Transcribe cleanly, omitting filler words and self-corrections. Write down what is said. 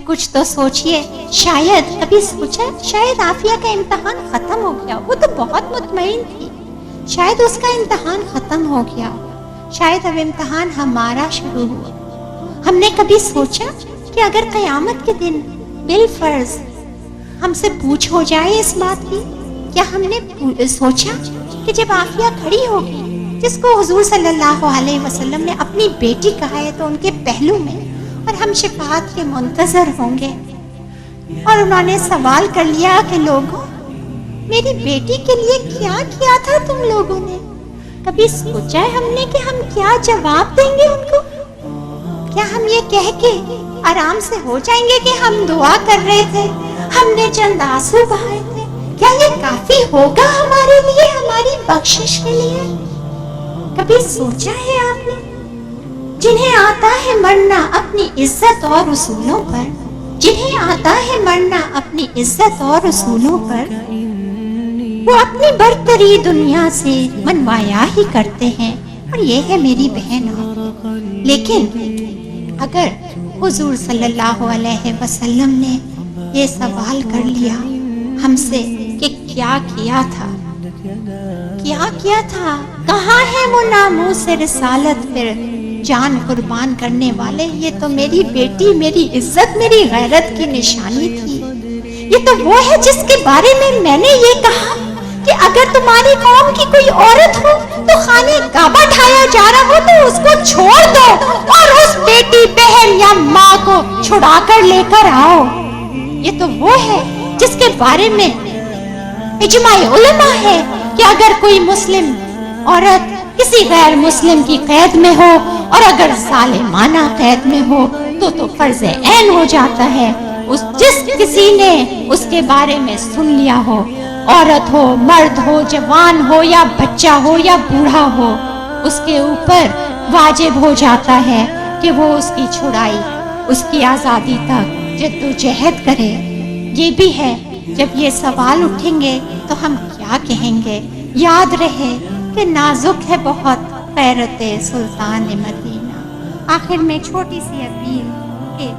کچھ تو سوچئے. شاید کبھی سوچا شاید عافیہ کا امتحان ختم ہو گیا. وہ تو بہت مطمئن تھی. شاید اس کا امتحان ختم ہو گیا. شاید اب امتحان ہمارا شروع ہوا. ہم نے کبھی سوچا کہ اگر قیامت کے دن بالفرض ہم سے پوچھ ہو جائے اس بات کی، کیا ہم نے سوچا کہ جب عافیہ کھڑی ہوگی جس کو حضور صلی اللہ علیہ وسلم نے اپنی بیٹی کہا ہے تو ان کے پہلو میں، اور ہم شفاعت کے منتظر ہوں گے، اور انہوں نے سوال کر لیا کہ لوگوں میری بیٹی کے لیے کیا کیا تھا تم لوگوں نے؟ کبھی سوچا ہے ہم نے کہ ہم کیا جواب دیں گے ان کو؟ کیا ہم یہ کہہ کے آرام سے ہو جائیں گے کہ ہم دعا کر رہے تھے، ہم نے چند آنسو بہائے تھے؟ کیا یہ کافی ہوگا ہمارے لیے، ہماری بخشش کے لیے؟ کبھی سوچا ہے آپ نے جنہیں آتا ہے مرنا اپنی عزت اور اصولوں پر، جنہیں آتا ہے مرنا اپنی عزت اور اصولوں پر، وہ اپنی برتری دنیا سے منوایا ہی کرتے ہیں. اور یہ ہے میری بہن. لیکن اگر حضور صلی اللہ علیہ وسلم نے یہ سوال کر لیا ہم سے کہ کیا کیا تھا، کیا کیا تھا، کہاں ہے وہ ناموس رسالت پھر جان قربان کرنے والے؟ یہ تو میری بیٹی، میری عزت، میری غیرت کی نشانی تھی. یہ تو وہ ہے جس کے بارے میں نے یہ کہا کہ اگر تمہاری قوم کی کوئی عورت ہو تو خانے کعبہ ڈھایا جا رہا ہو تو اس کو چھوڑ دو اور اس بیٹی، بہن یا ماں کو چھڑا کر لے کر آؤ. یہ تو وہ ہے جس کے بارے میں اجماع علماء ہے کہ اگر کوئی مسلم عورت کسی غیر مسلم کی قید میں ہو اور اگر ظالمانہ قید میں ہو تو فرض عین ہو جاتا ہے. جس کسی نے اس کے بارے میں سن لیا ہو، عورت ہو، مرد ہو، جوان ہو یا بچہ ہو یا بوڑھا ہو، اس کے اوپر واجب ہو جاتا ہے کہ وہ اس کی چھڑائی، اس کی آزادی تک جدوجہد کرے. یہ بھی ہے جب یہ سوال اٹھیں گے تو ہم کیا کہیں گے؟ یاد رہے کہ نازک ہے بہت غیرت سلطان مدینہ. آخر میں چھوٹی سی اپیل کہ